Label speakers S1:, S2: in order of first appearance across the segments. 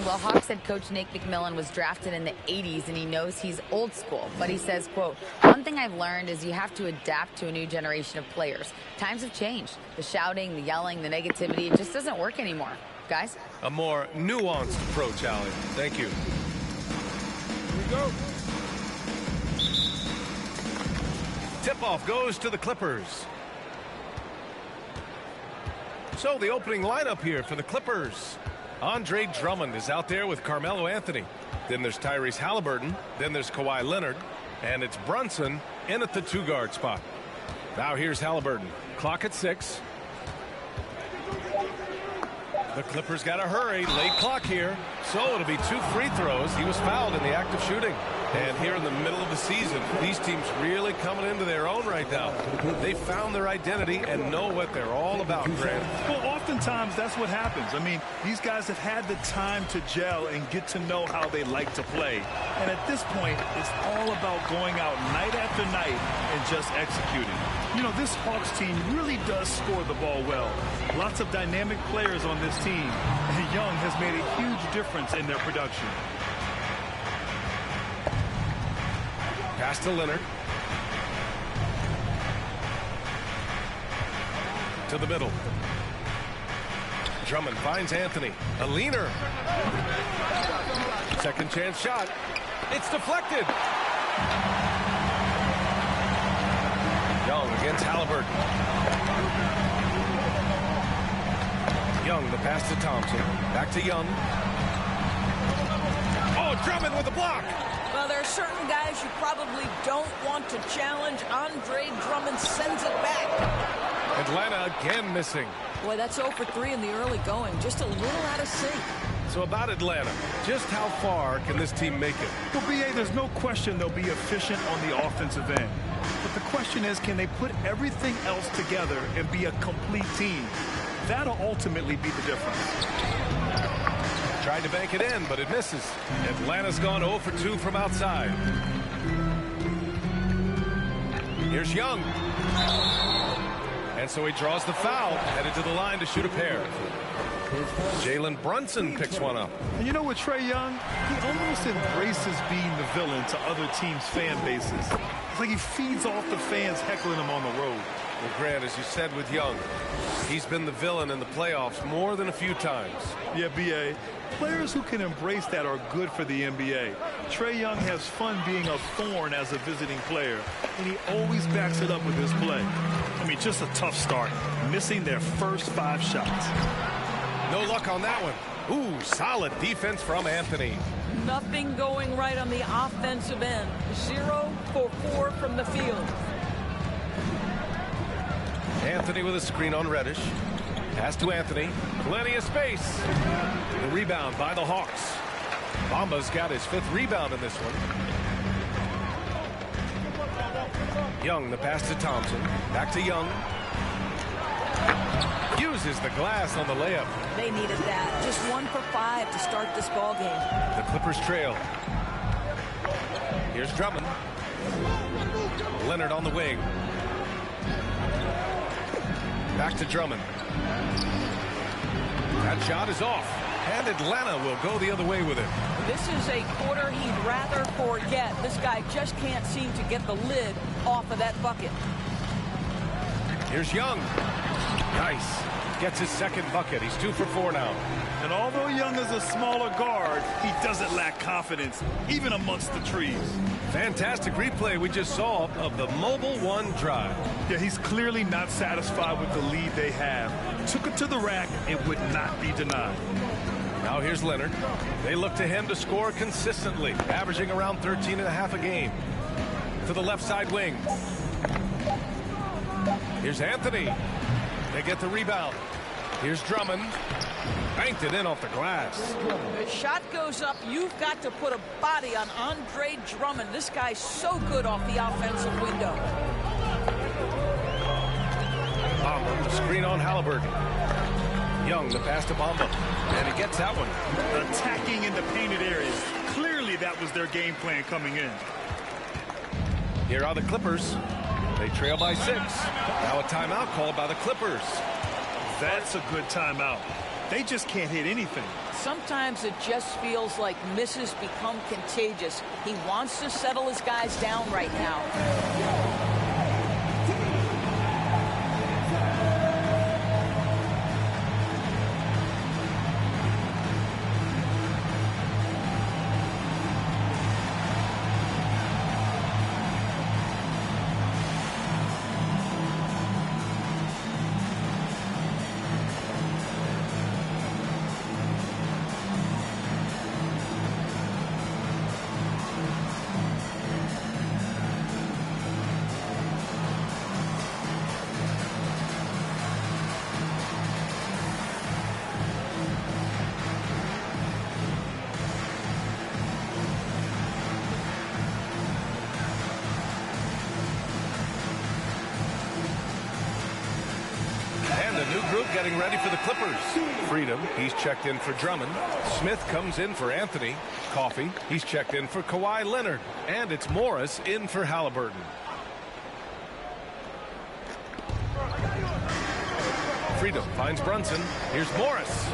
S1: Well, Hawks head coach Nate McMillan was drafted in the 80s, and he knows he's old school. But he says, quote, "One thing I've learned is you have to adapt to a new generation of players. Times have changed. The shouting, the yelling, the negativity, it just doesn't work anymore." Guys?
S2: A more nuanced approach, Allie. Thank you.
S3: Here we go.
S2: Tip-off goes to the Clippers. So the opening lineup here for the Clippers. Andre Drummond is out there with Carmelo Anthony. Then there's Tyrese Halliburton. Then there's Kawhi Leonard. And it's Brunson in at the two-guard spot. Now here's Halliburton. Clock at 6. The Clippers got to hurry. Late clock here. So it'll be 2 free throws. He was fouled in the act of shooting. And here in the middle of the season, these teams really coming into their own right now. They found their identity and know what they're all about, Grant.
S3: Well, oftentimes that's what happens. I mean, these guys have had the time to gel and get to know how they like to play. And at this point, it's all about going out night after night and just executing. You know, this Hawks team really does score the ball well. Lots of dynamic players on this team. And Young has made a huge difference in their production.
S2: Pass to Leonard. To the middle. Drummond finds Anthony. A leaner. Second chance shot. It's deflected. Young against Halliburton. Young, the pass to Thompson. Back to Young. Oh, Drummond with the block.
S4: Well, there are certain guys you probably don't want to challenge. Andre Drummond sends it back.
S2: Atlanta again missing.
S4: Boy, that's 0 for 3 in the early going. Just a little out of sync.
S2: So about Atlanta, just how far can this team make it?
S3: Well, B.A., there's no question they'll be efficient on the offensive end. But the question is, can they put everything else together and be a complete team? That'll ultimately be the difference.
S2: Tried to bank it in, but it misses. Atlanta's gone 0 for 2 from outside. Here's Young. And so he draws the foul, headed to the line to shoot a pair. Jalen Brunson picks one up.
S3: And you know what, Trae Young? He almost embraces being the villain to other teams' fan bases. It's like he feeds off the fans heckling him on the road.
S2: Well, Grant, as you said with Young, he's been the villain in the playoffs more than a few times.
S3: Yeah, B.A., players who can embrace that are good for the NBA. Trae Young has fun being a thorn as a visiting player, and he always backs it up with his play. I mean, just a tough start, missing their first 5 shots.
S2: No luck on that one. Ooh, solid defense from Anthony.
S4: Nothing going right on the offensive end. 0 for 4 from the field.
S2: Anthony with a screen on Reddish. Pass to Anthony. Plenty of space. The rebound by the Hawks. Bamba's got his 5th rebound in this one. Young, the pass to Thompson. Back to Young. Uses the glass on the layup.
S4: They needed that. Just 1 for 5 to start this ball game.
S2: The Clippers trail. Here's Drummond. Leonard on the wing. Back to Drummond. That shot is off. And Atlanta will go the other way with it.
S4: This is a quarter he'd rather forget. This guy just can't seem to get the lid off of that bucket.
S2: Here's Young. Nice. Gets his 2nd bucket. He's 2 for 4 now.
S3: And although Young is a smaller guard, he doesn't lack confidence, even amongst the trees.
S2: Fantastic replay we just saw of the Mobile One drive.
S3: Yeah, he's clearly not satisfied with the lead they have. Took it to the rack and would not be denied.
S2: Now here's Leonard. They look to him to score consistently, averaging around 13.5 a game. To the left side wing. Here's Anthony. They get the rebound. Here's Drummond. Banked it in off the glass.
S4: The shot goes up. You've got to put a body on Andre Drummond. This guy's so good off the offensive window.
S2: Bamba, the screen on Halliburton. Young, the pass to Bamba. And he gets that one.
S3: Attacking in the painted areas. Clearly that was their game plan coming in.
S2: Here are the Clippers. They trail by 6. Now a timeout called by the Clippers.
S3: That's a good timeout. They just can't hit anything.
S4: Sometimes it just feels like misses become contagious. He wants to settle his guys down right now.
S2: Getting ready for the Clippers. Freedom, he's checked in for Drummond. Smith comes in for Anthony. Coffey, he's checked in for Kawhi Leonard. And it's Morris in for Halliburton. Freedom finds Brunson. Here's Morris.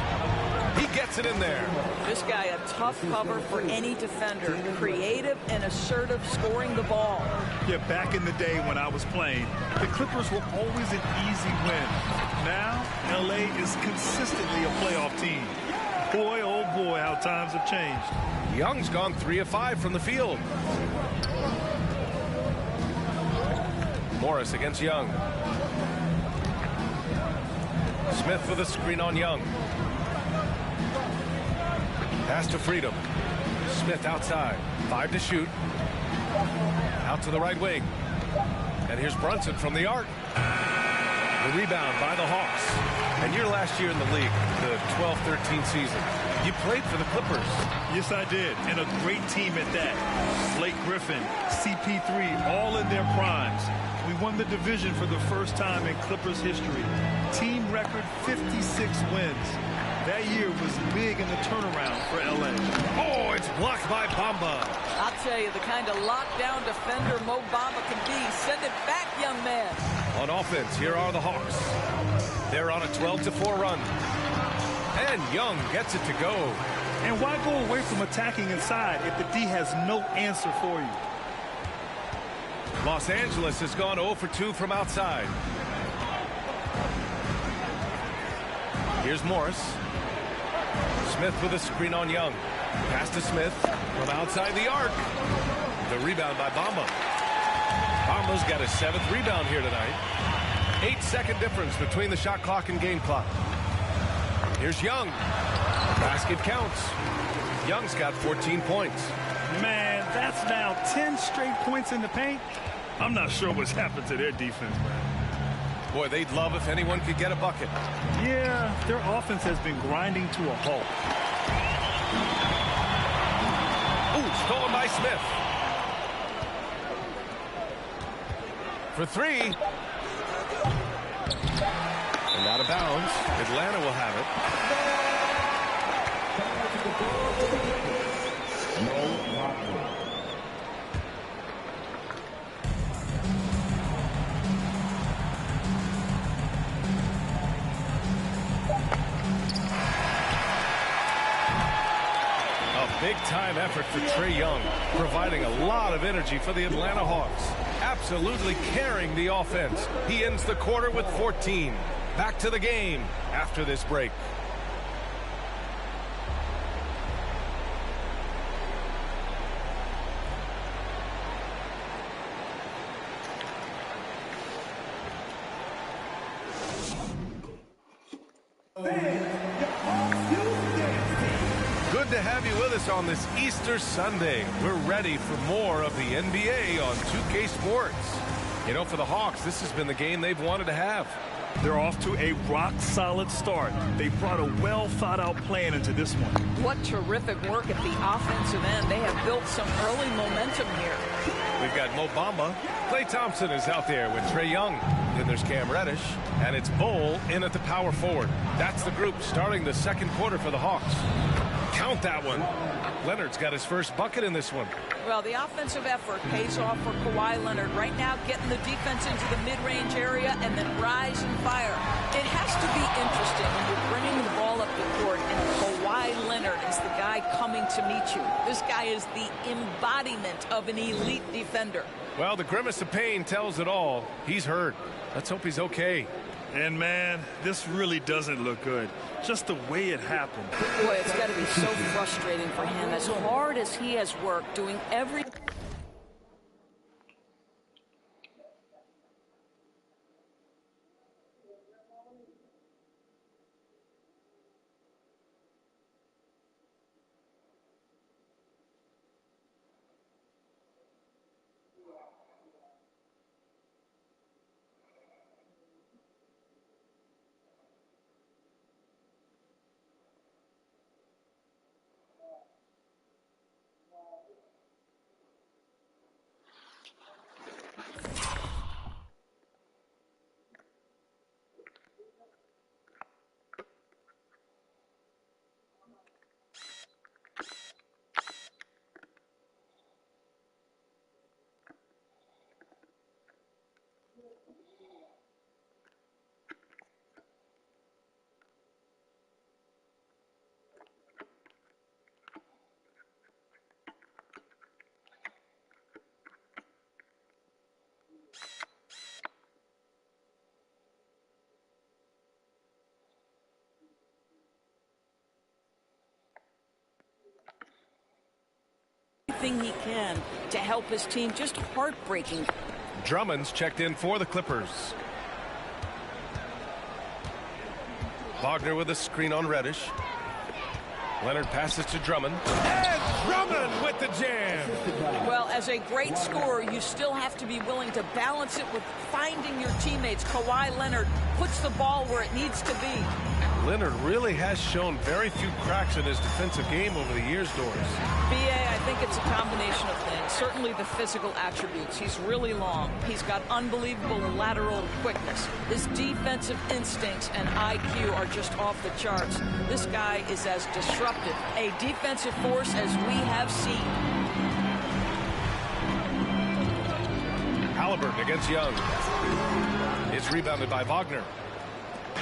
S2: He gets it in there.
S4: This guy a tough cover for any defender. Creative and assertive scoring the ball.
S3: Yeah, back in the day when I was playing, the Clippers were always an easy win. Now, LA is consistently a playoff team. Boy, oh boy, how times have changed.
S2: Young's gone 3 of 5 from the field. Morris against Young. Smith with a screen on Young. Pass to Freedom. Smith outside. 5 to shoot. Out to the right wing. And here's Brunson from the arc. The rebound by the Hawks. And your last year in the league, the 12-13 season, you played for the Clippers.
S3: Yes, I did. And a great team at that. Blake Griffin, CP3, all in their primes. We won the division for the first time in Clippers history. Team record 56 wins. That year was big in the turnaround for LA.
S2: Oh, it's blocked by Bamba.
S4: I'll tell you, the kind of lockdown defender Mo Bamba can be. Send it back, young man.
S2: On offense, here are the Hawks. They're on a 12-4 run. And Young gets it to go.
S3: And why go away from attacking inside if the D has no answer for you?
S2: Los Angeles has gone 0 for 2 from outside. Here's Morris. Smith with a screen on Young. Pass to Smith from outside the arc. The rebound by Bamba. Bamba's got his 7th rebound here tonight. 8-second difference between the shot clock and game clock. Here's Young. Basket counts. Young's got 14 points.
S3: Man, that's now 10 straight points in the paint. I'm not sure what's happened to their defense, man.
S2: Boy, they'd love if anyone could get a bucket.
S3: Yeah, their offense has been grinding to a halt.
S2: Ooh, stolen by Smith. For 3. And out of bounds. Atlanta will have it. Big-time effort for Trae Young, providing a lot of energy for the Atlanta Hawks. Absolutely carrying the offense. He ends the quarter with 14. Back to the game after this break. Good to have you with us on this Easter Sunday. We're ready for more of the NBA on 2K Sports. You know, for the Hawks, this has been the game they've wanted to have.
S3: They're off to a rock-solid start. They brought a well-thought-out plan into this one.
S4: What terrific work at the offensive end. They have built some early momentum here.
S2: We've got Mo Bamba. Klay Thompson is out there with Trae Young. Then there's Cam Reddish. And it's Bol in at the power forward. That's the group starting the second quarter for the Hawks. Count that one. Leonard's got his first bucket in this one.
S4: Well, the offensive effort pays off for Kawhi Leonard. Right now, getting the defense into the mid-range area and then rise and fire. It has to be interesting when you're bringing the ball up the Leonard is the guy coming to meet you. This guy is the embodiment of an elite defender.
S2: Well, the grimace of pain tells it all. He's hurt. Let's hope he's okay.
S3: And, man, this really doesn't look good. Just the way it happened.
S4: Boy, it's got to be so frustrating for him. As hard as he has worked, doing every... Thing he can to help his team. Just heartbreaking.
S2: Drummond's checked in for the Clippers. Wagner with a screen on Reddish. Leonard passes to Drummond. And Drummond with the jam.
S4: Well, as a great scorer, you still have to be willing to balance it with finding your teammates. Kawhi Leonard puts the ball where it needs to be.
S2: Leonard really has shown very few cracks in his defensive game over the years, Doris.
S4: B.A., I think it's a combination of things. Certainly the physical attributes. He's really long. He's got unbelievable lateral quickness. His defensive instincts and IQ are just off the charts. This guy is as disruptive a defensive force as we have seen.
S2: Halliburton against Young. It's rebounded by Wagner.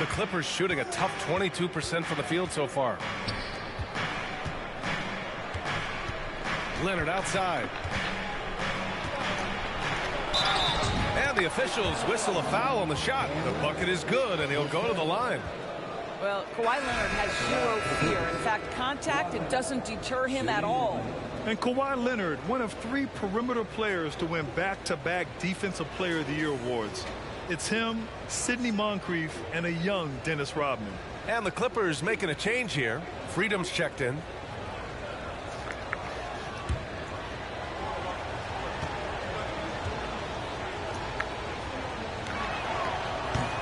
S2: The Clippers shooting a tough 22% from the field so far. Leonard outside. And the officials whistle a foul on the shot. The bucket is good, and he'll go to the line.
S4: Well, Kawhi Leonard has zero fear. In fact, contact, it doesn't deter him at all.
S3: And Kawhi Leonard, one of 3 perimeter players to win back-to-back Defensive Player of the Year awards. It's him, Sidney Moncrief, and a young Dennis Rodman.
S2: And the Clippers making a change here. Freedom's checked in.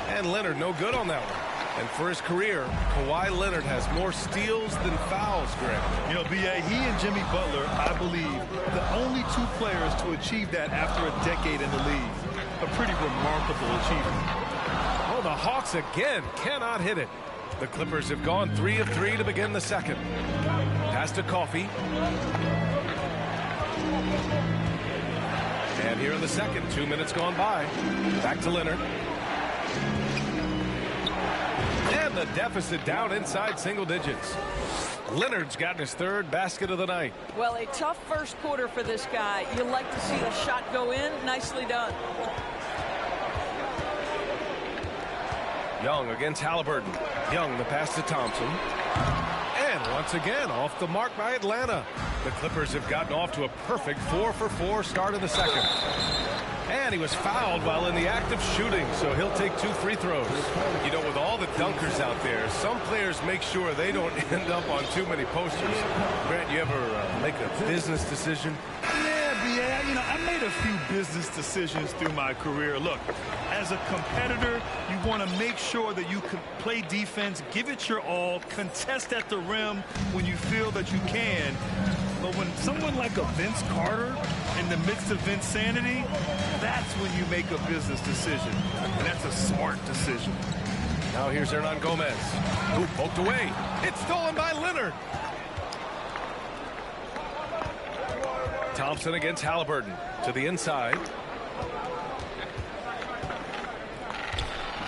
S2: And Leonard no good on that one. And for his career, Kawhi Leonard has more steals than fouls, Greg.
S3: You know, B.A., he and Jimmy Butler, I believe, the only 2 players to achieve that after a decade in the league. A pretty remarkable achievement.
S2: Oh, the Hawks again cannot hit it. The Clippers have gone 3 of 3 to begin the second. Pass to Coffey. And here in the second, 2 minutes gone by. Back to Leonard. And the deficit down inside single digits. Leonard's gotten his 3rd basket of the night.
S4: Well, a tough first quarter for this guy. You like to see the shot go in. Nicely done.
S2: Young against Halliburton. Young the pass to Thompson. And once again off the mark by Atlanta. The Clippers have gotten off to a perfect 4-for-4 start in the second. And he was fouled while in the act of shooting, so he'll take 2 free throws. You know, with all the dunkers out there, some players make sure they don't end up on too many posters. Grant, you ever make a business decision?
S3: Yeah, B.A., you know, I made a few business decisions through my career. Look, as a competitor, you want to make sure that you can play defense, give it your all, contest at the rim when you feel that you can. But when someone like a Vince Carter in the midst of insanity, that's when you make a business decision. And that's a smart decision.
S2: Now here's Hernan Gomez. Who poked away. It's stolen by Leonard. Thompson against Halliburton. To the inside.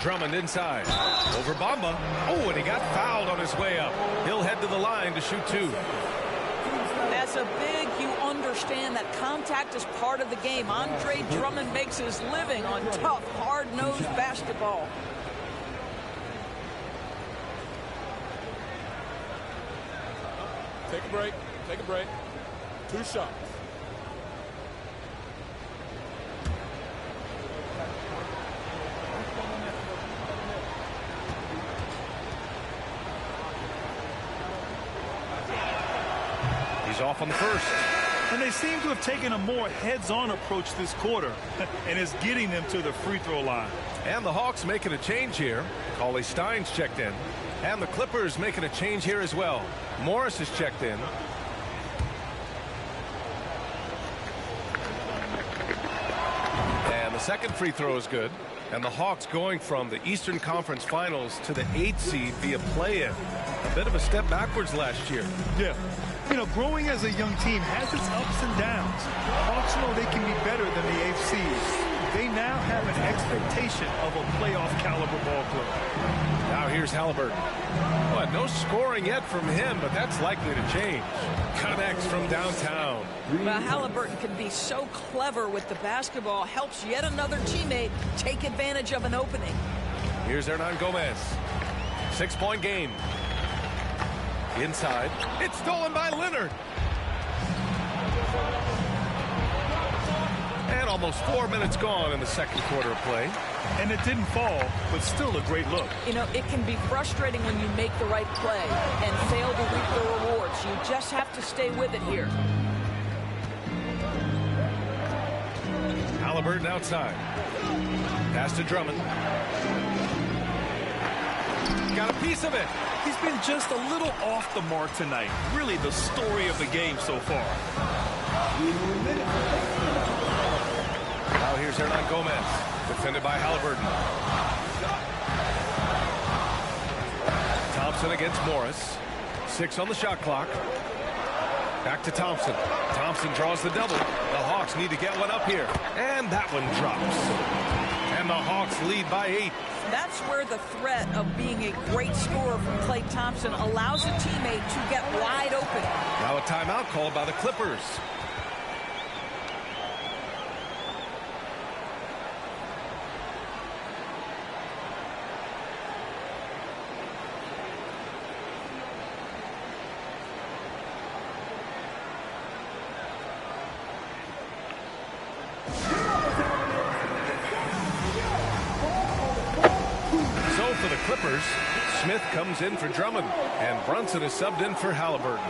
S2: Drummond inside. Over Bamba. Oh, and he got fouled on his way up. He'll head to the line to shoot 2.
S4: As a big, you understand that contact is part of the game. Andre Drummond makes his living on tough, hard-nosed basketball.
S5: Take a break. Take a break. 2 shots.
S2: He's off on the first.
S3: And they seem to have taken a more heads-on approach this quarter, and it's getting them to the free throw line.
S2: And the Hawks making a change here. Cauley Stein's checked in. And the Clippers making a change here as well. Morris is checked in. And the second free throw is good. And the Hawks going from the Eastern Conference Finals to the 8th seed via play-in. A bit of a step backwards last year.
S3: Yeah. You know, growing as a young team has its ups and downs. Hawks know they can be better than the 8th seed. They now have an expectation of a playoff caliber ball club.
S2: Now here's Halliburton. Well, no scoring yet from him, but that's likely to change. Connects from downtown.
S4: Well, Halliburton can be so clever with the basketball. Helps yet another teammate take advantage of an opening.
S2: Here's Hernan Gomez. 6-point game. Inside. It's stolen by Leonard. And almost 4 minutes gone in the second quarter of play.
S3: And it didn't fall, but still a great look.
S4: You know, it can be frustrating when you make the right play and fail to reap the rewards. You just have to stay with it here.
S2: Halliburton outside. Pass to Drummond. Got a piece of it.
S3: He's been just a little off the mark tonight. Really the story of the game so far.
S2: Now here's Hernan Gomez. Defended by Halliburton. Thompson against Morris. 6 on the shot clock. Back to Thompson. Thompson draws the double. The Hawks need to get one up here. And that one drops. And the Hawks lead by 8.
S4: That's where the threat of being a great scorer from Klay Thompson allows a teammate to get wide open.
S2: Now a timeout called by the Clippers. For the Clippers, Smith comes in for Drummond, and Brunson is subbed in for Halliburton.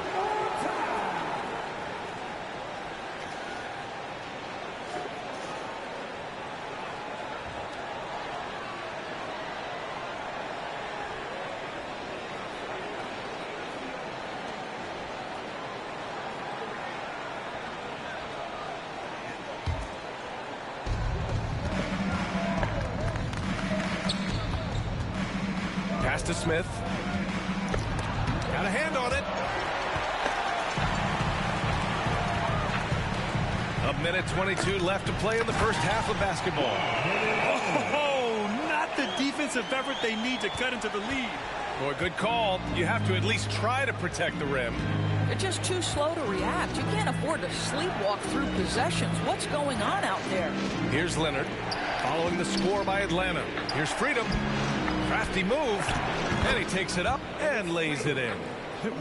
S2: Pass to Smith. Got a hand on it. A minute 22 left to play in the first half of basketball.
S3: Oh, not the defensive effort they need to cut into the lead.
S2: Boy, good call. You have to at least try to protect the rim.
S4: They're just too slow to react. You can't afford to sleepwalk through possessions. What's going on out there?
S2: Here's Leonard, following the score by Atlanta. Here's Freedom. Crafty move, and he takes it up and lays it in.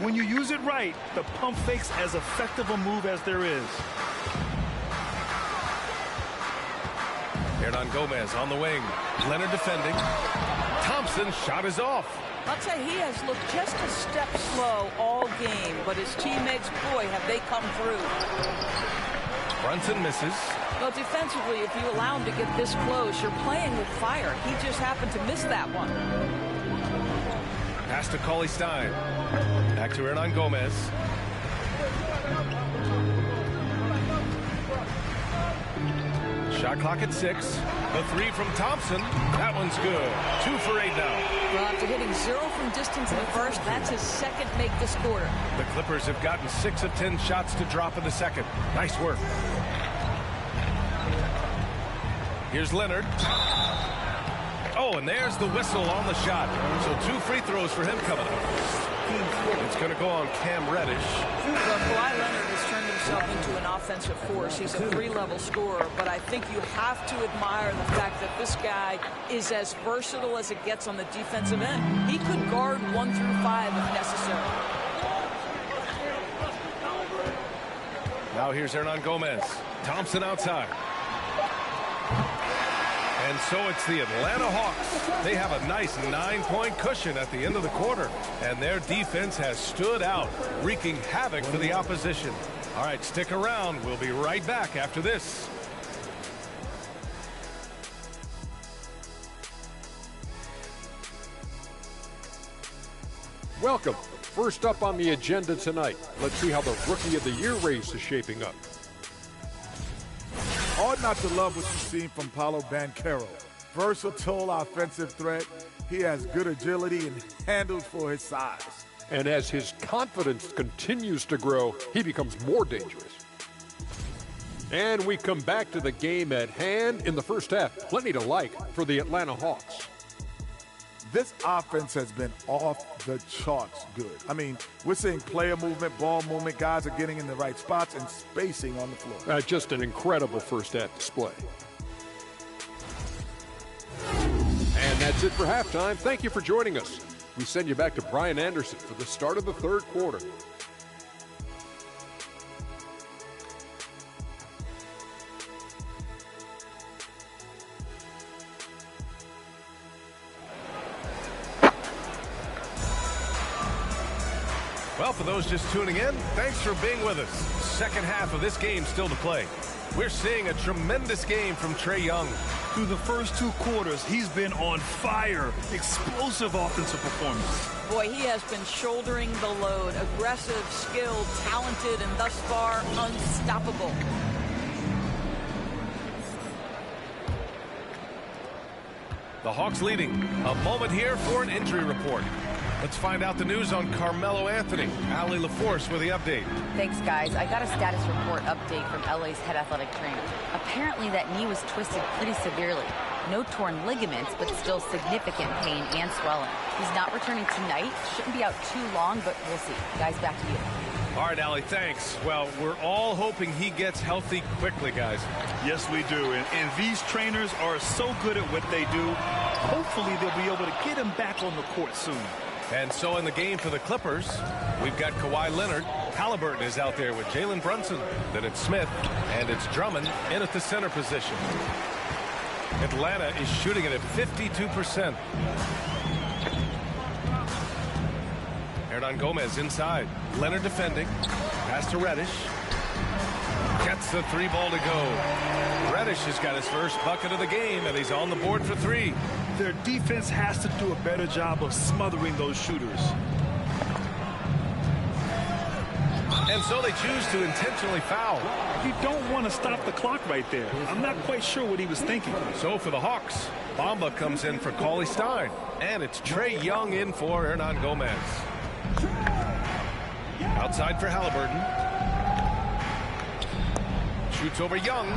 S3: When you use it right, the pump fake's as effective a move as there is.
S2: Hernan Gomez on the wing. Leonard defending. Thompson shot is off.
S4: I'll tell you, he has looked just a step slow all game, but his teammates, boy, have they come through.
S2: Brunson misses.
S4: Well, defensively, if you allow him to get this close, you're playing with fire. He just happened to miss that one.
S2: Pass to Cauley Stein. Back to Hernan Gomez. Shot clock at 6. The 3 from Thompson. That one's good. 2 for 8 now.
S4: Well, after hitting 0 from distance in the first, that's his second make this quarter.
S2: The Clippers have gotten 6 of 10 shots to drop in the second. Nice work. Here's Leonard. Oh, and there's the whistle on the shot. So 2 free throws for him coming up. It's going to go on Cam Reddish.
S4: Well, Kawhi Leonard has turned himself into an offensive force. He's a 3-level scorer, but I think you have to admire the fact that this guy is as versatile as it gets on the defensive end. He could guard 1 through 5 if necessary.
S2: Now here's Hernan Gomez. Thompson outside. And so it's the Atlanta Hawks. They have a nice 9-point cushion at the end of the quarter. And their defense has stood out, wreaking havoc for the opposition. All right, stick around. We'll be right back after this.
S6: Welcome. First up on the agenda tonight, let's see how the Rookie of the Year race is shaping up.
S7: Hard not to love what you've seen from Paolo Banchero. Versatile offensive threat. He has good agility and handles for his size.
S6: And as his confidence continues to grow, he becomes more dangerous. And we come back to the game at hand in the first half. Plenty to like for the Atlanta Hawks.
S7: This offense has been off the charts good. I mean, we're seeing player movement, ball movement. Guys are getting in the right spots and spacing on the floor.
S6: Just an incredible first half display. And that's it for halftime. Thank you for joining us. We send you back to Brian Anderson for the start of the third quarter.
S2: Well, for those just tuning in, thanks for being with us. Second half of this game still to play. We're seeing a tremendous game from Trae Young.
S3: Through the first 2 quarters, he's been on fire. Explosive offensive performance.
S4: Boy, he has been shouldering the load. Aggressive, skilled, talented, and thus far unstoppable.
S2: The Hawks leading. A moment here for an injury report. Let's find out the news on Carmelo Anthony. Allie LaForce with the update.
S1: Thanks, guys. I got a status report update from LA's head athletic trainer. Apparently that knee was twisted pretty severely. No torn ligaments, but still significant pain and swelling. He's not returning tonight. Shouldn't be out too long, but we'll see. Guys, back to you.
S2: All right, Allie, thanks. Well, we're all hoping he gets healthy quickly, guys.
S3: Yes, we do. And these trainers are so good at what they do. Hopefully, they'll be able to get him back on the court soon.
S2: And so in the game for the Clippers, we've got Kawhi Leonard. Halliburton is out there with Jalen Brunson. Then it's Smith, and it's Drummond in at the center position. Atlanta is shooting it at 52%. Hernan Gomez inside. Leonard defending. Pass to Reddish. Gets the 3 ball to go. Reddish has got his first bucket of the game, and he's on the board for 3.
S3: Their defense has to do a better job of smothering those shooters.
S2: And so they choose to intentionally foul.
S3: You don't want to stop the clock right there. I'm not quite sure what he was thinking.
S2: So for the Hawks, Bamba comes in for Cauley Stein. And it's Trae Young in for Hernan Gomez. Outside for Halliburton. Shoots over Young.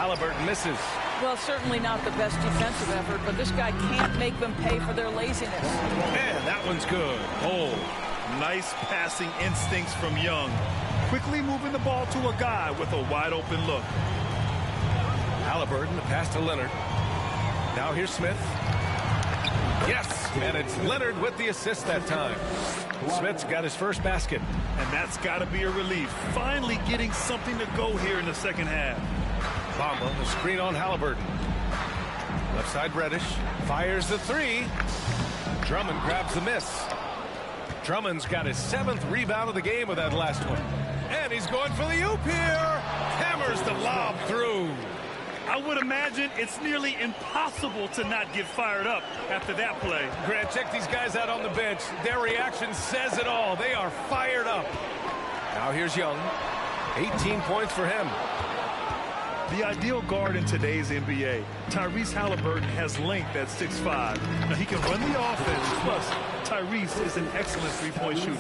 S2: Halliburton misses.
S4: Well, certainly not the best defensive effort, but this guy can't make them pay for their laziness.
S2: Man, that one's good. Oh.
S3: Nice passing instincts from Young. Quickly moving the ball to a guy with a wide open look.
S2: Halliburton, the pass to Leonard. Now here's Smith. Yes, and it's Leonard with the assist that time. Smith's got his first basket.
S3: And that's got to be a relief. Finally getting something to go here in the second half.
S2: Bamba, the screen on Halliburton. Left side Reddish. Fires the 3. Drummond grabs the miss. Drummond's got his 7th rebound of the game with that last one. And he's going for the oop here. Hammers the lob through.
S3: I would imagine it's nearly impossible to not get fired up after that play.
S2: Grant, check these guys out on the bench. Their reaction says it all. They are fired up. Now here's Young. 18 points for him.
S3: The ideal guard in today's NBA, Tyrese Halliburton, has length at 6'5". Now, he can run the offense, plus Tyrese is an excellent three-point shooter.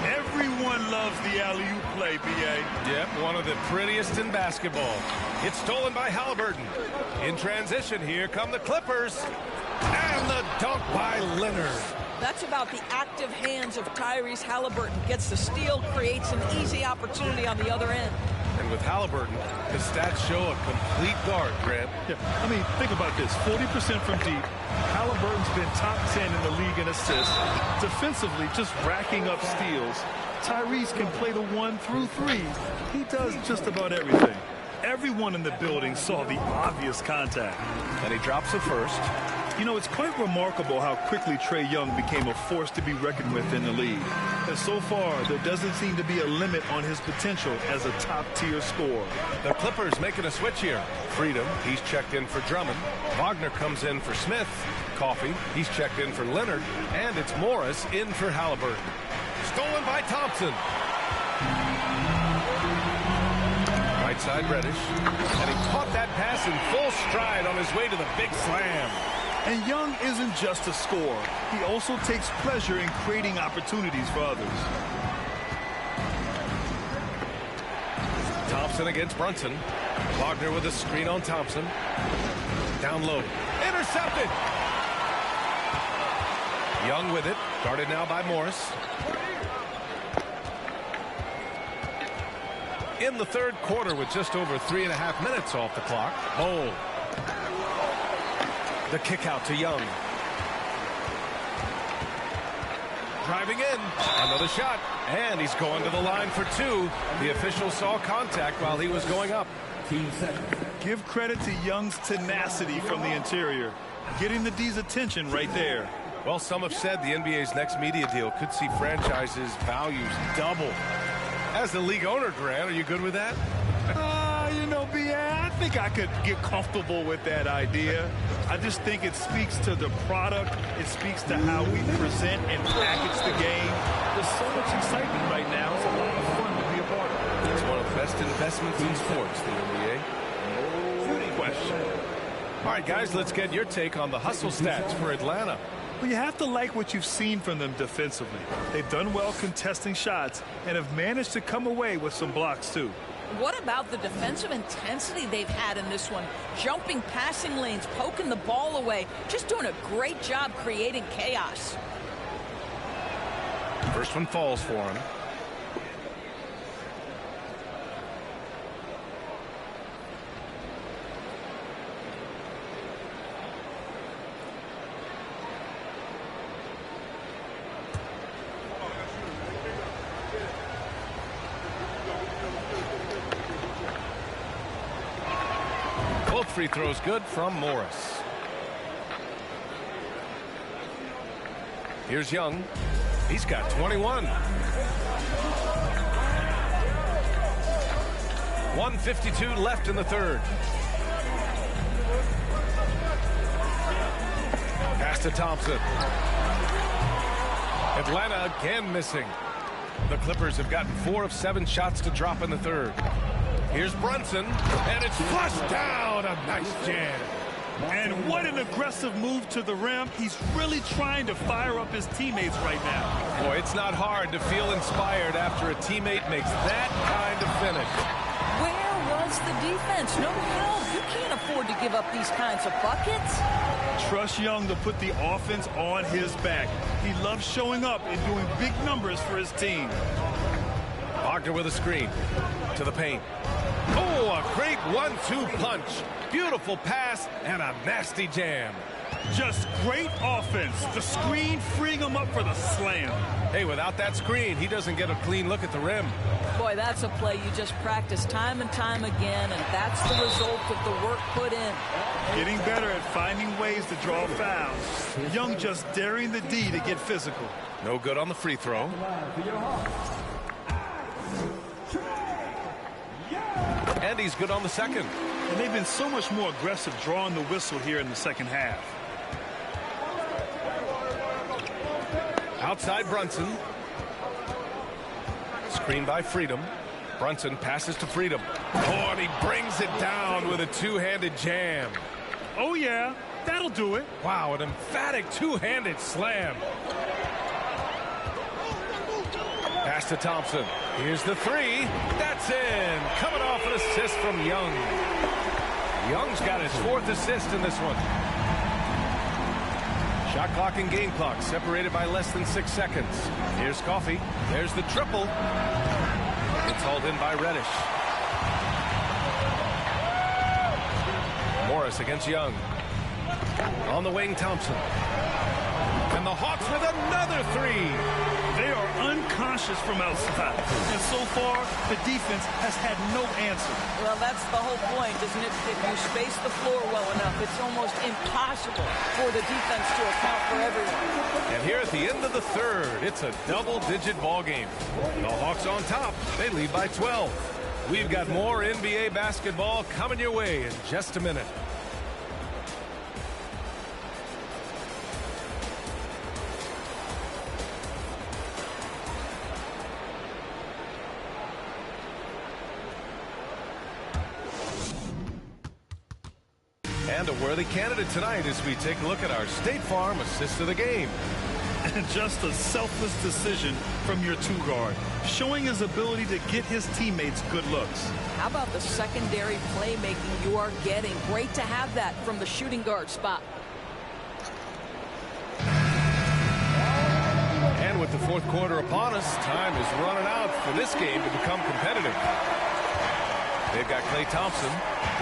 S3: Everyone loves the alley-oop play, B.A.
S2: Yep, one of the prettiest in basketball. It's stolen by Halliburton. In transition, here come the Clippers. And the dunk by Leonard.
S4: That's about the active hands of Tyrese Halliburton. Gets the steal, creates an easy opportunity on the other end.
S2: And with Halliburton, the stats show a complete guard, Grant.
S3: Yeah, I mean, think about this. 40% from deep. Halliburton's been top 10 in the league in assists. Defensively, just racking up steals. Tyrese can play the 1 through 3. He does just about everything. Everyone in the building saw the obvious contact.
S2: And he drops it first.
S3: You know, it's quite remarkable how quickly Trae Young became a force to be reckoned with in the league. And so far, there doesn't seem to be a limit on his potential as a top-tier scorer.
S2: The Clippers making a switch here. Freedom, he's checked in for Drummond. Wagner comes in for Smith. Coffey, he's checked in for Leonard. And it's Morris in for Halliburton. Stolen by Thompson. Right side Reddish. And he caught that pass in full stride on his way to the big slam.
S3: And Young isn't just a scorer. He also takes pleasure in creating opportunities for others.
S2: Thompson against Brunson. Wagner with a screen on Thompson. Down low. Intercepted. Young with it. Guarded now by Morris. In the third quarter with just over 3.5 minutes off the clock. Bowl. The kick out to Young. Driving in. Another shot. And he's going to the line for 2. The official saw contact while he was going up.
S3: Give credit to Young's tenacity from the interior. Getting the D's attention right there.
S2: Well, some have said the NBA's next media deal could see franchises' values double. As the league owner, Grant, are you good with that?
S3: You know, B.A., I think I could get comfortable with that idea. I just think it speaks to the product. It speaks to how we present and package the game. There's so much excitement right now. It's a lot of fun to be a part of.
S2: It's one of the best investments in sports, the NBA. No question. All right, guys, let's get your take on the hustle stats for Atlanta.
S3: Well, you have to like what you've seen from them defensively. They've done well contesting shots and have managed to come away with some blocks, too.
S4: What about the defensive intensity they've had in this one? Jumping passing lanes, poking the ball away, just doing a great job creating chaos.
S2: First one falls for him. Free throws good from Morris. Here's Young. He's got 21. 1:52 left in the third. Pass to Thompson. Atlanta again missing. The Clippers have gotten 4 of 7 shots to drop in the third. Here's Brunson, and it's flushed down. A nice jam.
S3: And what an aggressive move to the rim. He's really trying to fire up his teammates right now.
S2: Boy, it's not hard to feel inspired after a teammate makes that kind of finish.
S4: Where was the defense? No help. You can't afford to give up these kinds of buckets.
S3: Trust Young to put the offense on his back. He loves showing up and doing big numbers for his team.
S2: Wagner with a screen to the paint. Oh, a great 1-2 punch. Beautiful pass and a nasty jam.
S3: Just great offense. The screen freeing him up for the slam.
S2: Hey, without that screen, he doesn't get a clean look at the rim.
S4: Boy, that's a play you just practice time and time again, and that's the result of the work put in.
S3: Getting better at finding ways to draw fouls. Young just daring the D to get physical.
S2: No good on the free throw. And he's good on the second.
S3: And they've been so much more aggressive drawing the whistle here in the second half.
S2: Outside Brunson. Screen by Freedom. Brunson passes to Freedom. Oh, and he brings it down with a two-handed jam.
S3: Oh, yeah, that'll do it.
S2: Wow, an emphatic two-handed slam. Pass to Thompson. Here's the three. That's in. Coming off an assist from Young. Young's got his 4th assist in this one. Shot clock and game clock separated by less than 6 seconds. Here's Coffey. There's the triple. It's hauled in by Reddish. Morris against Young. On the wing, Thompson. And the Hawks with another three.
S3: They are unconscious from outside. And so far, the defense has had no answer.
S4: Well, that's the whole point, isn't it? If you space the floor well enough, it's almost impossible for the defense to account for everyone.
S2: And here at the end of the third, it's a double-digit ball game. The Hawks on top. They lead by 12. We've got more NBA basketball coming your way in just a minute. And a worthy candidate tonight as we take a look at our State Farm assist of the game.
S3: And just a selfless decision from your two-guard, showing his ability to get his teammates good looks.
S4: How about the secondary playmaking you are getting? Great to have that from the shooting guard spot.
S2: And with the 4th quarter upon us, time is running out for this game to become competitive. They've got Klay Thompson.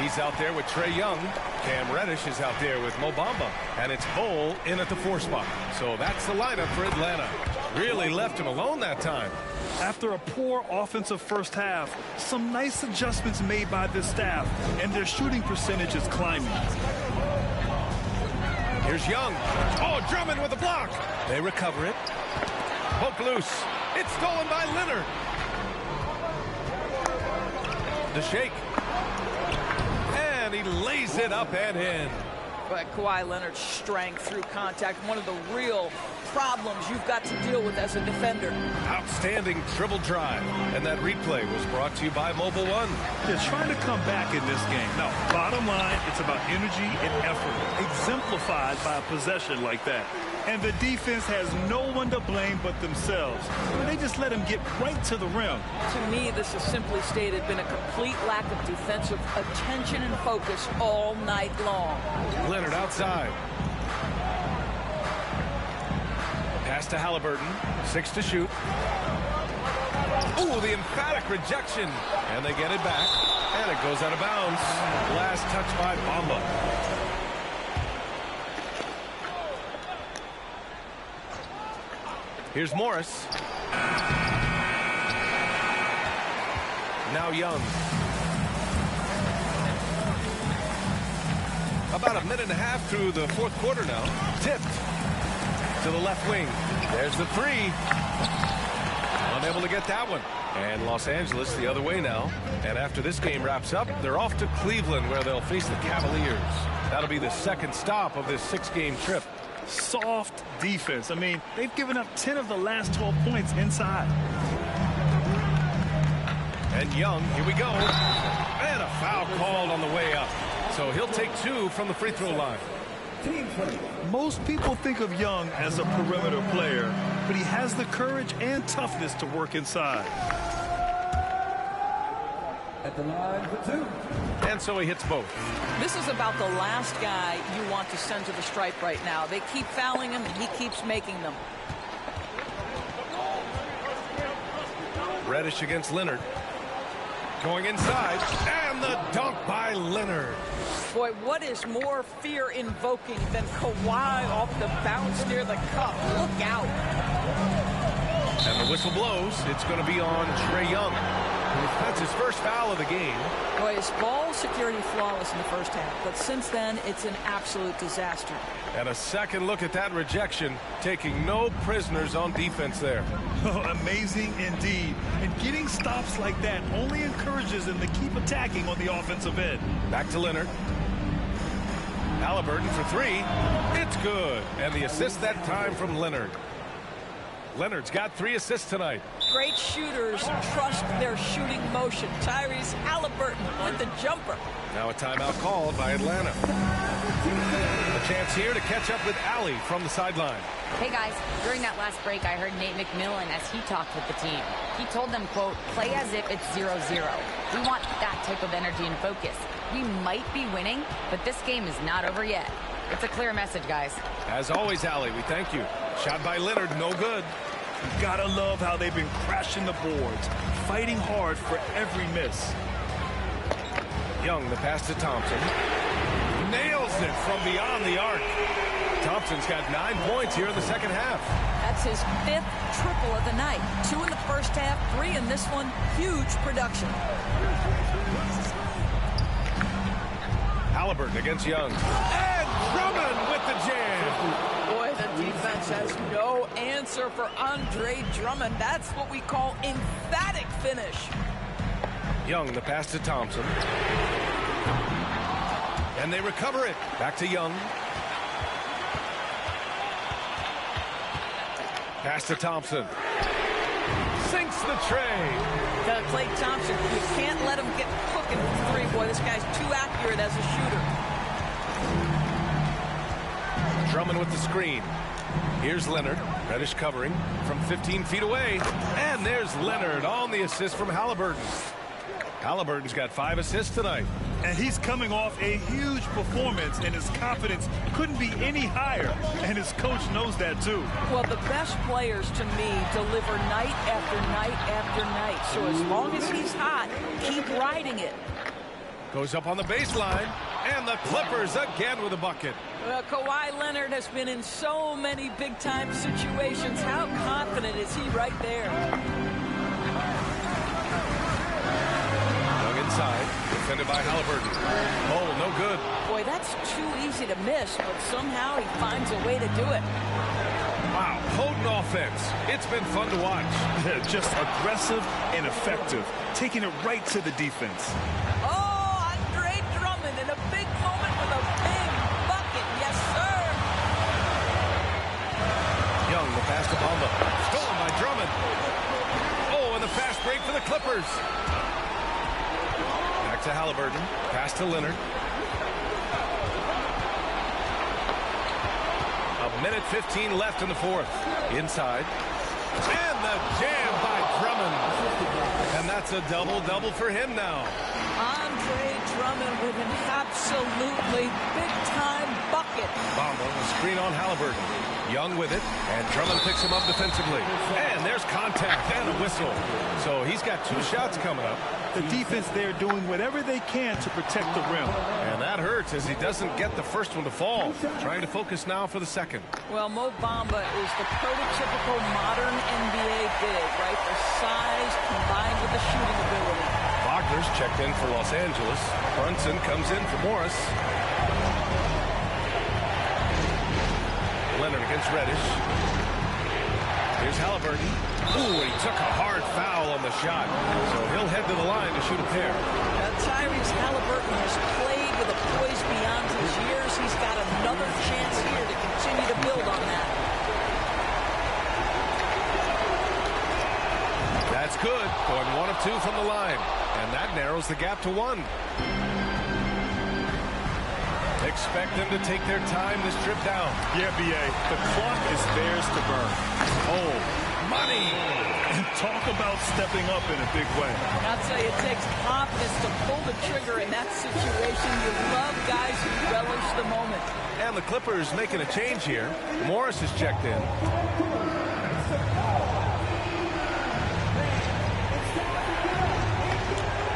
S2: He's out there with Trae Young. Cam Reddish is out there with Mo Bamba. And it's Bol in at the 4 spot. So that's the lineup for Atlanta. Really left him alone that time.
S3: After a poor offensive first half, some nice adjustments made by this staff, and their shooting percentage is climbing.
S2: Here's Young. Oh, Drummond with a block. They recover it. Poke loose. It's stolen by Leonard. The shake. And he lays it up and in.
S4: But Kawhi Leonard's strength through contact, one of the real problems you've got to deal with as a defender.
S2: Outstanding dribble drive. And that replay was brought to you by Mobile One.
S3: They're trying to come back in this game. Now, bottom line, it's about energy and effort, exemplified by a possession like that. And the defense has no one to blame but themselves. They just let him get right to the rim.
S4: To me, this has simply stated been a complete lack of defensive attention and focus all night long.
S2: Leonard outside. Pass to Halliburton. 6 to shoot. Ooh, the emphatic rejection. And they get it back. And it goes out of bounds. Last touch by Bamba. Here's Morris. Now Young. About a minute and a half through the 4th quarter now. Tipped to the left wing. There's the three. Unable to get that one. And Los Angeles the other way now. And after this game wraps up, they're off to Cleveland where they'll face the Cavaliers. That'll be the 2nd stop of this 6-game trip.
S3: Soft defense. I mean, they've given up 10 of the last 12 points inside.
S2: And Young, here we go. And a foul called on the way up. So he'll take 2 from the free throw line.
S3: Most people think of Young as a perimeter player, but he has the courage and toughness to work inside.
S8: At the line for 2.
S2: And so he hits both.
S4: This is about the last guy you want to send to the stripe right now. They keep fouling him, and he keeps making them.
S2: Reddish against Leonard. Going inside. And the dunk by Leonard.
S4: Boy, what is more fear-invoking than Kawhi off the bounce near the cup? Look out.
S2: And the whistle blows. It's going to be on Trae Young. That's his first foul of the game.
S4: Boy, his ball security flawless in the first half, but since then, it's an absolute disaster.
S2: And a second look at that rejection, taking no prisoners on defense there.
S3: Oh, amazing indeed. And getting stops like that only encourages them to keep attacking on the offensive end.
S2: Back to Leonard. Halliburton for 3. It's good. And the assist that time from Leonard. Leonard's got 3 assists tonight.
S4: Great shooters trust their shooting motion. Tyrese Halliburton with the jumper.
S2: Now a timeout called by Atlanta. A chance here to catch up with Allie from the sideline.
S1: Hey guys, during that last break, I heard Nate McMillan as he talked with the team. He told them, quote, play as if it's 0-0. We want that type of energy and focus. We might be winning, but this game is not over yet. It's a clear message, guys.
S2: As always, Allie, we thank you. Shot by Leonard, no good.
S3: You gotta love how they've been crashing the boards, fighting hard for every miss.
S2: Young, the pass to Thompson. Nails it from beyond the arc. Thompson's got 9 points here in the second half.
S4: That's his 5th triple of the night. 2 in the first half, 3 in this one. Huge production.
S2: Halliburton against Young. And Drummond with the jam.
S4: Boy, the defense has no answer for Andre Drummond. That's what we call emphatic finish.
S2: Young, the pass to Thompson. And they recover it. Back to Young. Pass to Thompson. Sinks the tray.
S4: To Klay Thompson, you can't let him get cooking from 3. Boy, this guy's too accurate as a shooter.
S2: Drummond with the screen. Here's Leonard. Reddish covering from 15 feet away. And there's Leonard on the assist from Halliburton. Halliburton's got 5 assists tonight.
S3: And he's coming off a huge performance, and his confidence couldn't be any higher. And his coach knows that, too.
S4: Well, the best players, to me, deliver night after night after night. So as long as he's hot, keep riding it.
S2: Goes up on the baseline. And the Clippers again with a bucket.
S4: Well, Kawhi Leonard has been in so many big-time situations. How confident is he right there?
S2: Inside, defended by Halliburton. Oh, no good.
S4: Boy, that's too easy to miss, but somehow he finds a way to do it.
S2: Wow, potent offense. It's been fun to watch.
S3: Just aggressive and effective, taking it right to the defense.
S4: Oh, Andre Drummond in a big moment with a big bucket. Yes, sir.
S2: Young, the pass to Bamba. Stolen by Drummond. Oh, and the fast break for the Clippers. To Halliburton, pass to Leonard. A minute 15 left in the 4th. Inside. And the jam by Drummond. And that's a double-double for him now.
S4: Andre Drummond with an absolutely big-time bucket.
S2: Bamba, a screen on Halliburton. Young with it, and Drummond picks him up defensively. And there's contact and a whistle. So he's got 2 shots coming up.
S3: The defense there doing whatever they can to protect the rim.
S2: And that hurts as he doesn't get the first one to fall. Trying to focus now for the second.
S4: Well, Mo Bamba is the prototypical modern NBA big, right? The size combined with the shooting ability.
S2: Wagner's checked in for Los Angeles. Brunson comes in for Morris. Leonard against Reddish. Here's Halliburton. Ooh, he took a hard foul on the shot. So he'll head to the line to shoot a pair.
S4: Now, Tyrese Halliburton has played with a poise beyond his years. He's got another chance here to continue to build on that.
S2: That's good. Going 1 of 2 from the line. And that narrows the gap to 1. Expect them to take their time this trip down.
S3: Yeah, B.A. The clock is theirs to burn.
S2: Oh, money!
S3: And talk about stepping up in a big way.
S4: I'll tell you, it takes confidence to pull the trigger in that situation. You love guys who relish the moment.
S2: And the Clippers making a change here. Morris is checked in.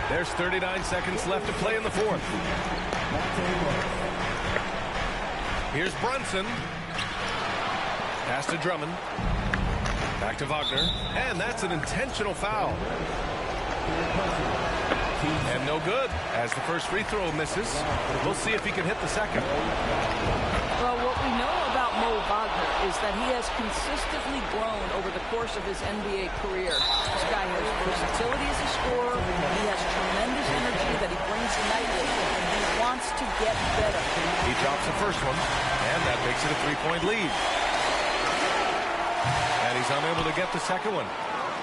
S2: There's 39 seconds left to play in the 4th. Here's Brunson. Pass to Drummond. Back to Wagner. And that's an intentional foul. And no good as the first free throw misses. We'll see if he can hit the second.
S4: Well, what we know about Mo Wagner is that he has consistently grown over the course of his NBA career. This guy has versatility as a scorer. He has tremendous energy that he brings to nightly, and he wants to get better.
S2: He drops the first one, and that makes it a 3-point lead. And he's unable to get the second one.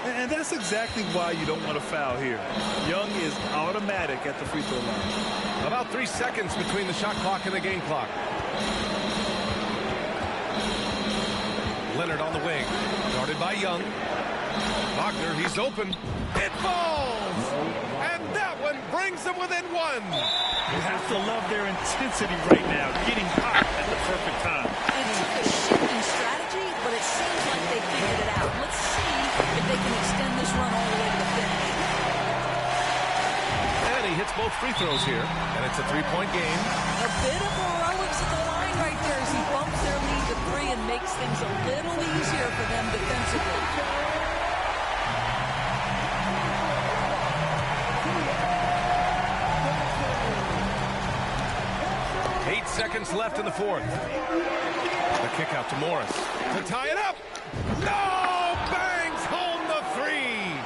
S3: And that's exactly why you don't want to foul here. Young is automatic at the free throw line.
S2: About 3 seconds between the shot clock and the game clock. Leonard on the wing. Guarded by Young. Wagner, he's open. It falls! And that one brings them within one.
S3: You have to love their intensity right now, getting hot at the perfect time.
S4: It took a shift in strategy, but it seems like they figured it out. Let's see if they can extend this run all the way to the finish.
S2: And he hits both free throws here, and it's a three-point game.
S4: A bit of heroics at the line right there as he bumps their lead to 3 and makes things a little easier for them defensively.
S2: 8 seconds left in the fourth. The kick out to Morris to tie it up. No! Bangs home the three.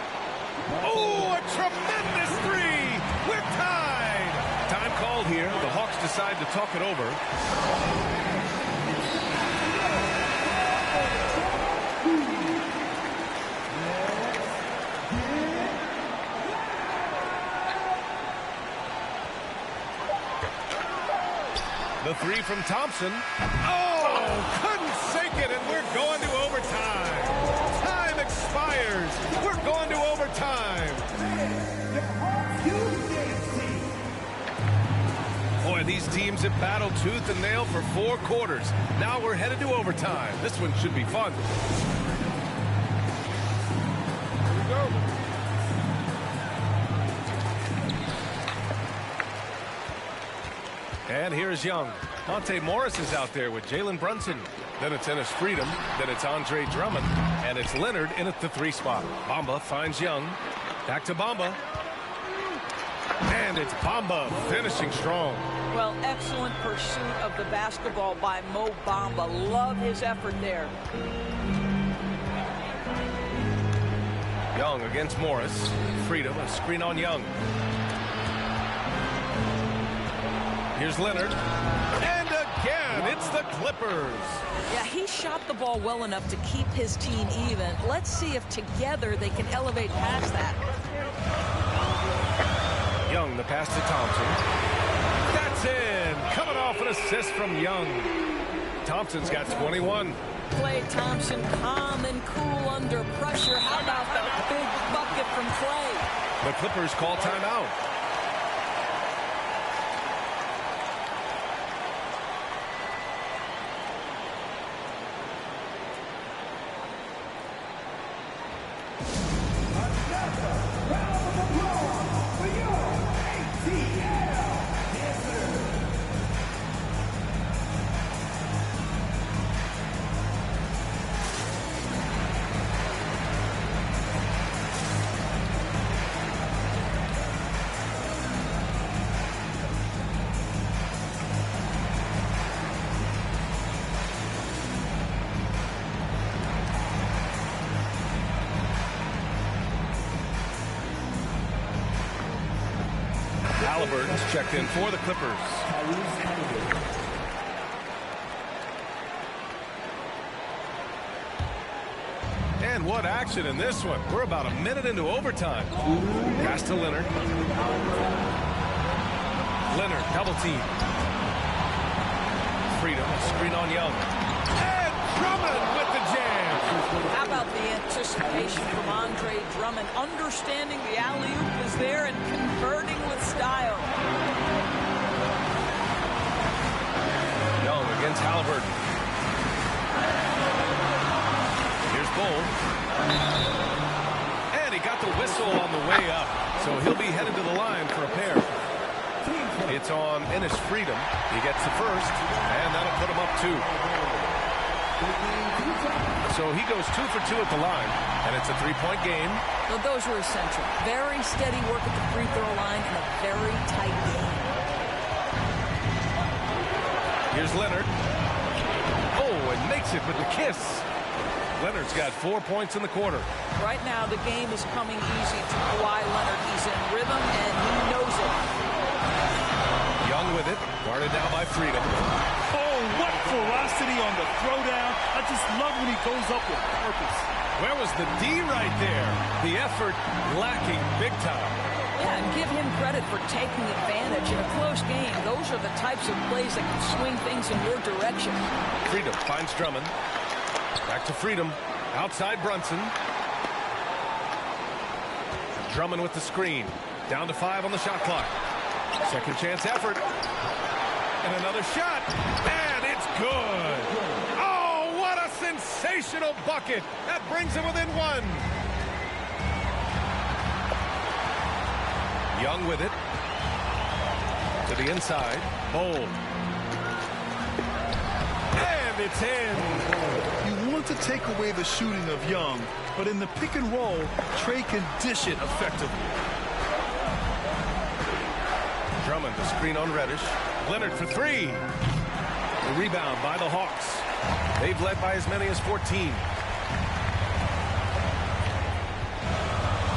S2: Oh, a tremendous three. We're tied. Time called here. The Hawks decide to talk it over. The three from Thompson. Oh, couldn't sink it, and we're going to overtime. Time expires. We're going to overtime. Boy, these teams have battled tooth and nail for 4 quarters. Now we're headed to overtime. This one should be fun. Here we go. And here's Young. Monte Morris is out there with Jalen Brunson. Then it's Enes Freedom. Then it's Andre Drummond. And it's Leonard in at the 3 spot. Bamba finds Young. Back to Bamba. And it's Bamba finishing strong.
S4: Well, excellent pursuit of the basketball by Mo Bamba. Love his effort there.
S2: Young against Morris. Freedom, a screen on Young. Here's Leonard. And again, it's the Clippers.
S4: Yeah, he shot the ball well enough to keep his team even. Let's see if together they can elevate past that.
S2: Young, the pass to Thompson. That's in. Coming off an assist from Young. Thompson's got 21.
S4: Klay Thompson, calm and cool under pressure. How about the big bucket from Klay?
S2: The Clippers call timeout. Halliburton's checked in for the Clippers. And what action in this one. We're about a minute into overtime. Pass to Leonard. Leonard, double team. Freedom, a screen on Young. And Drummond with the jam.
S4: How about the anticipation from Andre Drummond, understanding the alley-oop is there and converting with style.
S2: Young against Halliburton. Here's Bull. And he got the whistle on the way up, so he'll be headed to the line for a pair. It's on Enes Freedom. He gets the first, and that'll put him up 2. So he goes 2 for 2 at the line, and it's a 3-point game.
S4: Well, those were essential. Very steady work at the free throw line in a very tight game.
S2: Here's Leonard. Oh, and makes it with the kiss. Leonard's got 4 points in the quarter.
S4: Right now, the game is coming easy to Kawhi Leonard. He's in rhythm, and he knows it.
S2: Young with it, guarded now by Freedom.
S3: Oh, what ferocity on the throwdown. I just love when he goes up with purpose.
S2: Where was the D right there? The effort lacking big time.
S4: Yeah, and give him credit for taking advantage in a close game. Those are the types of plays that can swing things in your direction.
S2: Freedom finds Drummond. Back to Freedom. Outside Brunson. Drummond with the screen. Down to 5 on the shot clock. Second chance effort. And another shot. And it's good. Oh, what a sensational bucket. That brings him within 1. Young with it. To the inside. Bold. And it's in.
S3: You want to take away the shooting of Young, but in the pick and roll, Trey can dish it effectively.
S2: Drummond, the screen on Reddish. Leonard for 3. The rebound by the Hawks. They've led by as many as 14.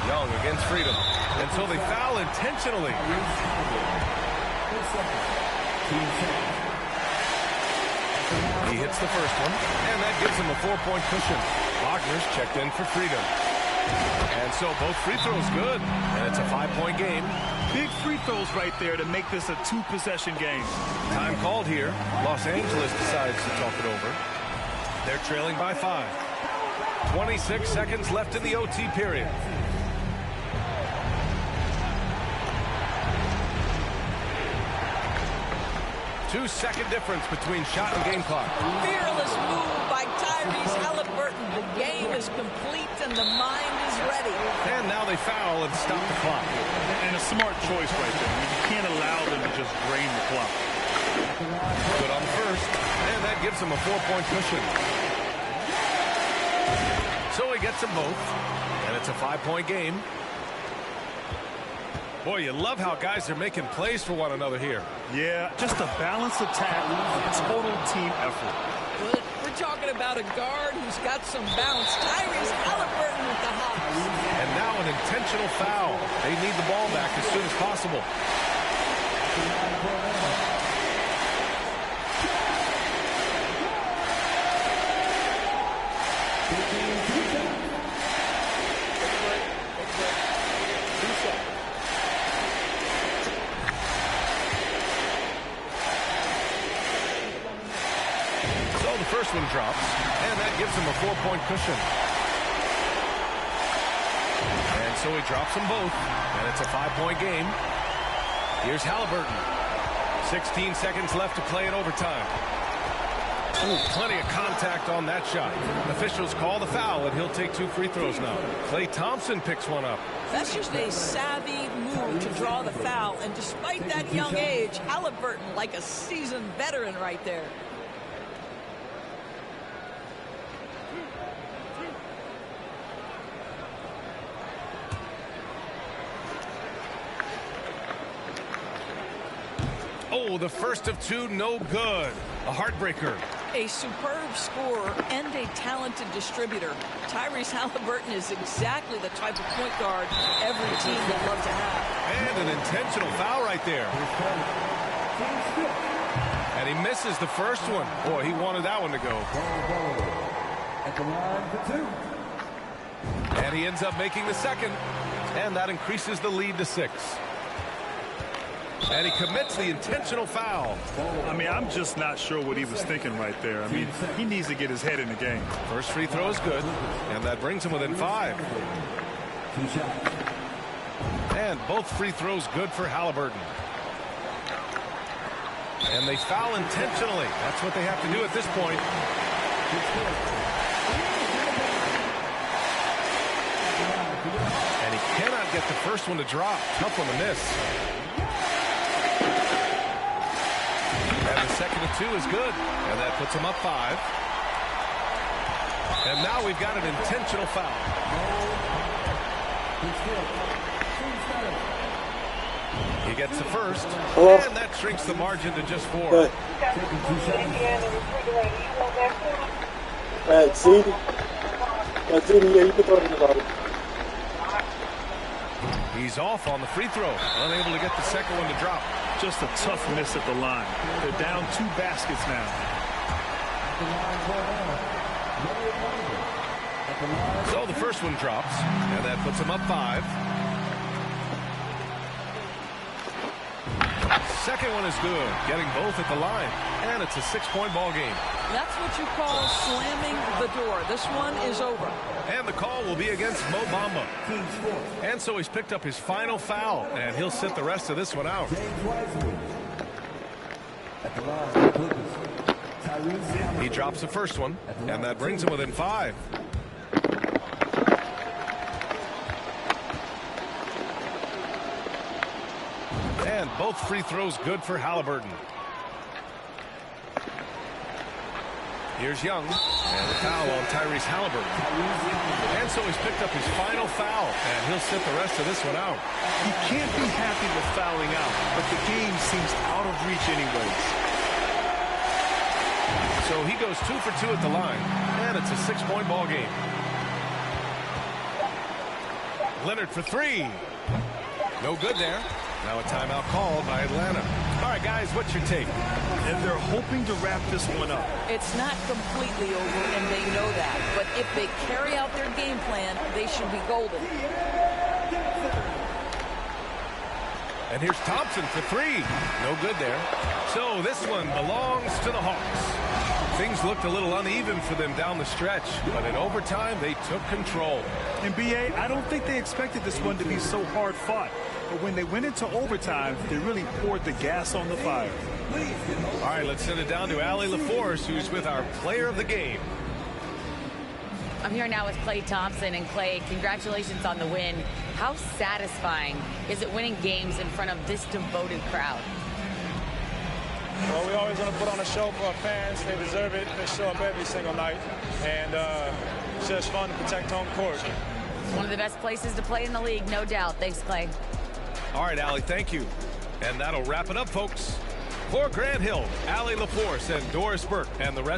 S2: Young against Freedom. And so they foul intentionally. He hits the first one, and that gives him a 4-point cushion. Wagner's checked in for Freedom. And so both free throws good, and it's a 5-point game.
S3: Big free throws right there to make this a 2-possession game.
S2: Time called here. Los Angeles decides to talk it over. They're trailing by 5. 26 seconds left in the OT period. Two-second difference between shot and game clock.
S4: Fearless move by Tyrese Haliburton. The game is complete and the mind is ready.
S2: And now they foul and stop the clock.
S3: And a smart choice right there. I mean, you can't allow them to just drain the clock.
S2: Good on the first, and that gives him a 4-point cushion. So he gets them both, and it's a 5-point game. Boy, you love how guys are making plays for one another here.
S3: Yeah, just a balanced attack, total team effort.
S4: We're talking about a guard who's got some bounce. Tyrese Haliburton with the hops.
S2: And now an intentional foul. They need the ball back as soon as possible. First one drops, and that gives him a 4-point cushion. And so he drops them both, and it's a 5-point game. Here's Haliburton. 16 seconds left to play in overtime. Ooh, plenty of contact on that shot. Officials call the foul, and he'll take 2 free throws now. Klay Thompson picks one up.
S4: That's just a savvy move to draw the foul, and despite that young age, Haliburton like a seasoned veteran right there.
S2: Oh, the first of 2, no good. A heartbreaker.
S4: A superb scorer and a talented distributor. Tyrese Haliburton is exactly the type of point guard every team would love to have.
S2: And an intentional foul right there. And he misses the first one. Boy, he wanted that one to go.
S8: At the line for 2.
S2: And he ends up making the second. And that increases the lead to 6. And he commits the intentional foul.
S3: I mean, I'm just not sure what he was thinking right there. I mean, he needs to get his head in the game.
S2: First free throw is good, and that brings him within 5. And both free throws good for Haliburton. And they foul intentionally. That's what they have to do at this point. And he cannot get the first one to drop. Tough one to miss. And the second of 2 is good. And that puts him up 5. And now we've got an intentional foul. He gets the first. And that shrinks the margin to just 4. He's off on the free throw. Unable to get the second one to drop.
S3: Just a tough miss at the line. They're down 2 baskets now.
S2: So the first one drops, and that puts him up 5. Second one is good, getting both at the line, and it's a 6-point ball game.
S4: That's what you call slamming the door. This one is over.
S2: And the call will be against Mo Bamba. And so he's picked up his final foul, and he'll sit the rest of this one out. He drops the first one, and that brings him within 5. And both free throws good for Halliburton. Here's Young, and the foul on Tyrese Halliburton. And so he's picked up his final foul, and he'll sit the rest of this one out.
S3: He can't be happy with fouling out, but the game seems out of reach anyways.
S2: So he goes 2 for 2 at the line, and it's a 6-point ball game. Leonard for 3. No good there. Now a timeout called by Atlanta. All right, guys, what's your take?
S3: And they're hoping to wrap this one up.
S4: It's not completely over, and they know that. But if they carry out their game plan, they should be golden.
S2: And here's Thompson for 3. No good there. So this one belongs to the Hawks. Things looked a little uneven for them down the stretch, but in overtime, they took control.
S3: And B.A., I don't think they expected this one to be so hard fought. But when they went into overtime, they really poured the gas on the fire.
S2: All right, let's send it down to Allie LaForce, who's with our player of the game.
S1: I'm here now with Klay Thompson. And Klay, congratulations on the win. How satisfying is it winning games in front of this devoted crowd?
S5: Well, we always want to put on a show for our fans. They deserve it. They show up every single night. And it's just fun to protect home court.
S1: It's one of the best places to play in the league, no doubt. Thanks, Klay.
S2: All right, Allie, thank you. And that'll wrap it up, folks. For Grant Hill, Allie LaForce, and Doris Burke, and the rest